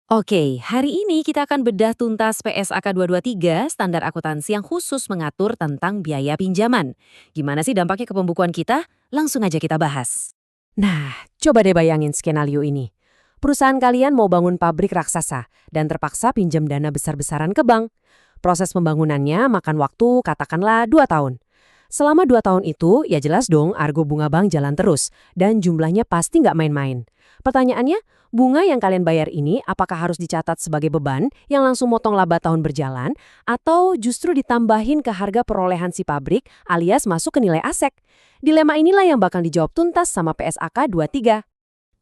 Oke, hari ini kita akan bedah tuntas PSAK 223, standar akuntansi yang khusus mengatur tentang biaya pinjaman. Gimana sih dampaknya ke pembukuan kita? Langsung aja kita bahas. Nah, coba deh bayangin skenario ini. Perusahaan kalian mau bangun pabrik raksasa dan terpaksa pinjam dana besar-besaran ke bank. Proses pembangunannya makan waktu katakanlah 2 tahun. Selama 2 tahun itu, ya jelas dong argo bunga bank jalan terus dan jumlahnya pasti nggak main-main. Pertanyaannya, bunga yang kalian bayar ini apakah harus dicatat sebagai beban yang langsung motong laba tahun berjalan atau justru ditambahin ke harga perolehan si pabrik alias masuk ke nilai aset? Dilema inilah yang bakal dijawab tuntas sama PSAK 23.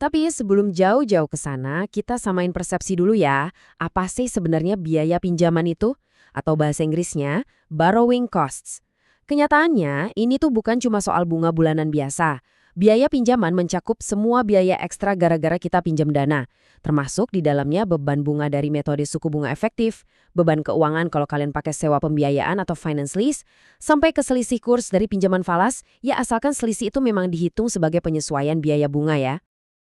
Tapi sebelum jauh-jauh ke sana, kita samain persepsi dulu ya. Apa sih sebenarnya biaya pinjaman itu? Atau bahasa Inggrisnya, borrowing costs. Kenyataannya, ini tuh bukan cuma soal bunga bulanan biasa. Biaya pinjaman mencakup semua biaya ekstra gara-gara kita pinjam dana. Termasuk di dalamnya beban bunga dari metode suku bunga efektif, beban keuangan kalau kalian pakai sewa pembiayaan atau finance lease, sampai ke selisih kurs dari pinjaman falas, ya asalkan selisih itu memang dihitung sebagai penyesuaian biaya bunga ya.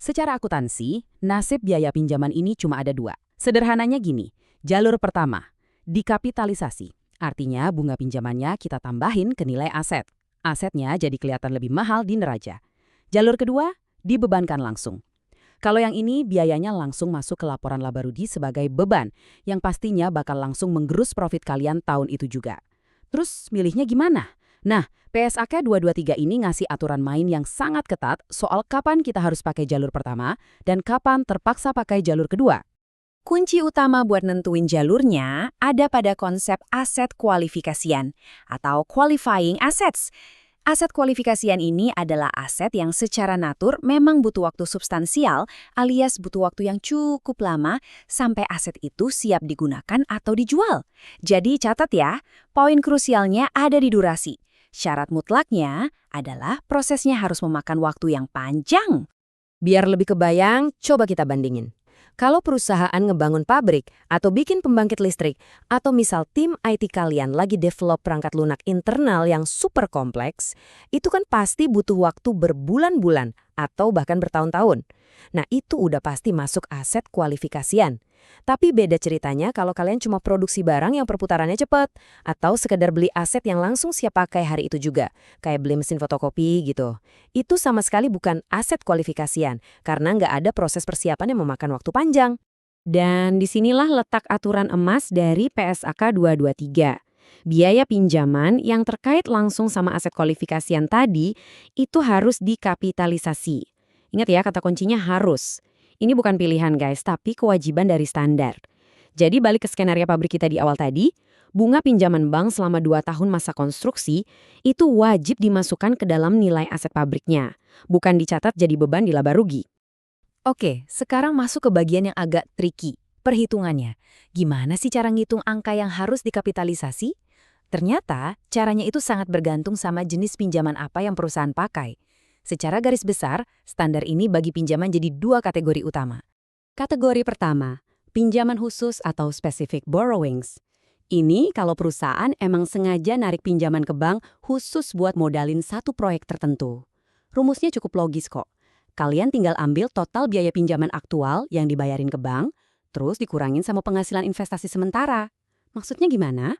Secara akuntansi, nasib biaya pinjaman ini cuma ada dua. Sederhananya gini, jalur pertama, dikapitalisasi. Artinya bunga pinjamannya kita tambahin ke nilai aset. Asetnya jadi kelihatan lebih mahal di neraca. Jalur kedua, dibebankan langsung. Kalau yang ini biayanya langsung masuk ke laporan laba rugi sebagai beban, yang pastinya bakal langsung menggerus profit kalian tahun itu juga. Terus milihnya gimana? Nah, PSAK 223 ini ngasih aturan main yang sangat ketat soal kapan kita harus pakai jalur pertama dan kapan terpaksa pakai jalur kedua. Kunci utama buat nentuin jalurnya ada pada konsep aset kualifikasian atau qualifying assets. Aset kualifikasian ini adalah aset yang secara natur memang butuh waktu substansial alias butuh waktu yang cukup lama sampai aset itu siap digunakan atau dijual. Jadi catat ya, poin krusialnya ada di durasi. Syarat mutlaknya adalah prosesnya harus memakan waktu yang panjang. Biar lebih kebayang, coba kita bandingin. Kalau perusahaan ngebangun pabrik atau bikin pembangkit listrik, atau misal tim IT kalian lagi develop perangkat lunak internal yang super kompleks, itu kan pasti butuh waktu berbulan-bulan atau bahkan bertahun-tahun. Nah, itu udah pasti masuk aset kualifikasian. Tapi beda ceritanya kalau kalian cuma produksi barang yang perputarannya cepat, atau sekedar beli aset yang langsung siap pakai hari itu juga, kayak beli mesin fotokopi gitu. Itu sama sekali bukan aset kualifikasian, karena nggak ada proses persiapan yang memakan waktu panjang. Dan disinilah letak aturan emas dari PSAK 223. Biaya pinjaman yang terkait langsung sama aset kualifikasian tadi, itu harus dikapitalisasi. Ingat ya, kata kuncinya harus. Ini bukan pilihan guys, tapi kewajiban dari standar. Jadi balik ke skenario pabrik kita di awal tadi, bunga pinjaman bank selama 2 tahun masa konstruksi itu wajib dimasukkan ke dalam nilai aset pabriknya, bukan dicatat jadi beban di laba rugi. Oke, sekarang masuk ke bagian yang agak tricky, perhitungannya. Gimana sih cara ngitung angka yang harus dikapitalisasi? Ternyata, caranya itu sangat bergantung sama jenis pinjaman apa yang perusahaan pakai. Secara garis besar, standar ini bagi pinjaman jadi 2 kategori utama. Kategori pertama, pinjaman khusus atau specific borrowings. Ini kalau perusahaan emang sengaja narik pinjaman ke bank khusus buat modalin satu proyek tertentu. Rumusnya cukup logis kok. Kalian tinggal ambil total biaya pinjaman aktual yang dibayarin ke bank, terus dikurangin sama penghasilan investasi sementara. Maksudnya gimana?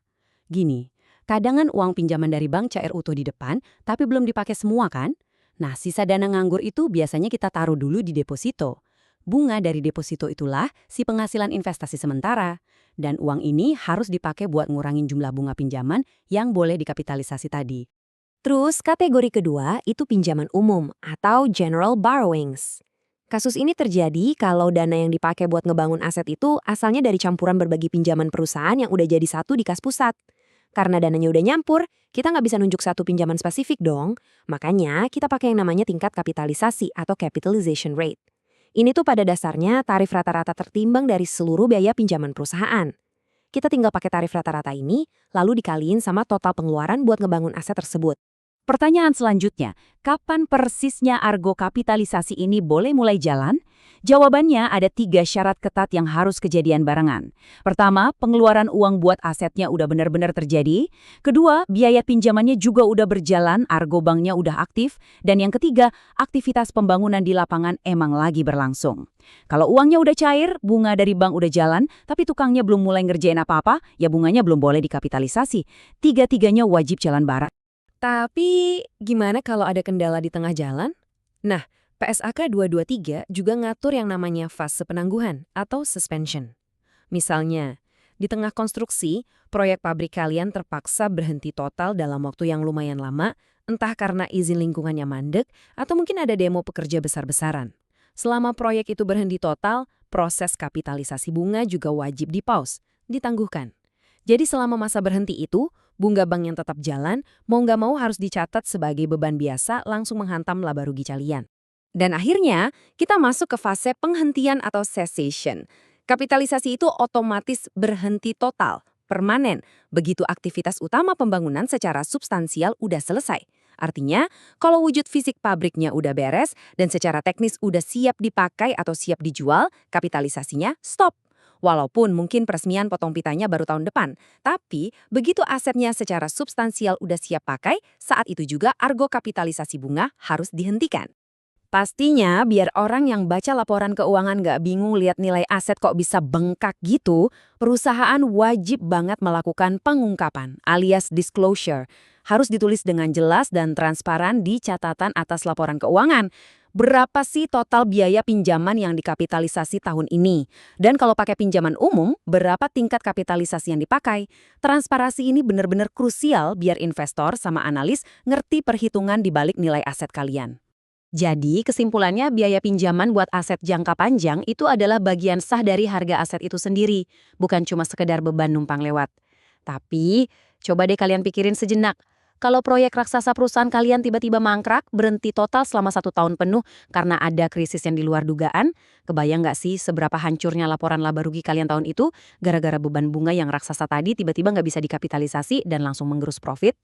Gini, kadang uang pinjaman dari bank cair utuh di depan, tapi belum dipakai semua kan? Nah, sisa dana nganggur itu biasanya kita taruh dulu di deposito. Bunga dari deposito itulah si penghasilan investasi sementara. Dan uang ini harus dipakai buat ngurangin jumlah bunga pinjaman yang boleh dikapitalisasi tadi. Terus kategori kedua itu pinjaman umum atau general borrowings. Kasus ini terjadi kalau dana yang dipakai buat ngebangun aset itu asalnya dari campuran berbagai pinjaman perusahaan yang udah jadi satu di kas pusat. Karena dananya udah nyampur, kita nggak bisa nunjuk satu pinjaman spesifik dong. Makanya kita pakai yang namanya tingkat kapitalisasi atau capitalization rate. Ini tuh pada dasarnya tarif rata-rata tertimbang dari seluruh biaya pinjaman perusahaan. Kita tinggal pakai tarif rata-rata ini, lalu dikaliin sama total pengeluaran buat ngebangun aset tersebut. Pertanyaan selanjutnya, kapan persisnya argo kapitalisasi ini boleh mulai jalan? Jawabannya ada 3 syarat ketat yang harus kejadian barengan. Pertama, pengeluaran uang buat asetnya udah benar-benar terjadi. Kedua, biaya pinjamannya juga udah berjalan, argo banknya udah aktif. Dan yang ketiga, aktivitas pembangunan di lapangan emang lagi berlangsung. Kalau uangnya udah cair, bunga dari bank udah jalan, tapi tukangnya belum mulai ngerjain apa-apa, ya bunganya belum boleh dikapitalisasi. Tiga-tiganya wajib jalan bareng. Tapi gimana kalau ada kendala di tengah jalan? Nah, PSAK 223 juga ngatur yang namanya fase penangguhan atau suspension. Misalnya, di tengah konstruksi, proyek pabrik kalian terpaksa berhenti total dalam waktu yang lumayan lama, entah karena izin lingkungannya mandek atau mungkin ada demo pekerja besar-besaran. Selama proyek itu berhenti total, proses kapitalisasi bunga juga wajib di-pause, ditangguhkan. Jadi selama masa berhenti itu, bunga bank yang tetap jalan, mau nggak mau harus dicatat sebagai beban biasa langsung menghantam laba rugi kalian. Dan akhirnya, kita masuk ke fase penghentian atau cessation. Kapitalisasi itu otomatis berhenti total, permanen, begitu aktivitas utama pembangunan secara substansial udah selesai. Artinya, kalau wujud fisik pabriknya udah beres dan secara teknis udah siap dipakai atau siap dijual, kapitalisasinya stop. Walaupun mungkin peresmian potong pitanya baru tahun depan, tapi begitu asetnya secara substansial udah siap pakai, saat itu juga argo kapitalisasi bunga harus dihentikan. Pastinya biar orang yang baca laporan keuangan nggak bingung lihat nilai aset kok bisa bengkak gitu, perusahaan wajib banget melakukan pengungkapan alias disclosure. Harus ditulis dengan jelas dan transparan di catatan atas laporan keuangan. Berapa sih total biaya pinjaman yang dikapitalisasi tahun ini? Dan kalau pakai pinjaman umum, berapa tingkat kapitalisasi yang dipakai? Transparansi ini benar-benar krusial biar investor sama analis ngerti perhitungan di balik nilai aset kalian. Jadi, kesimpulannya biaya pinjaman buat aset jangka panjang itu adalah bagian sah dari harga aset itu sendiri, bukan cuma sekedar beban numpang lewat. Tapi, coba deh kalian pikirin sejenak. Kalau proyek raksasa perusahaan kalian tiba-tiba mangkrak, berhenti total selama 1 tahun penuh karena ada krisis yang di luar dugaan, kebayang nggak sih seberapa hancurnya laporan laba rugi kalian tahun itu gara-gara beban bunga yang raksasa tadi tiba-tiba nggak bisa dikapitalisasi dan langsung menggerus profit?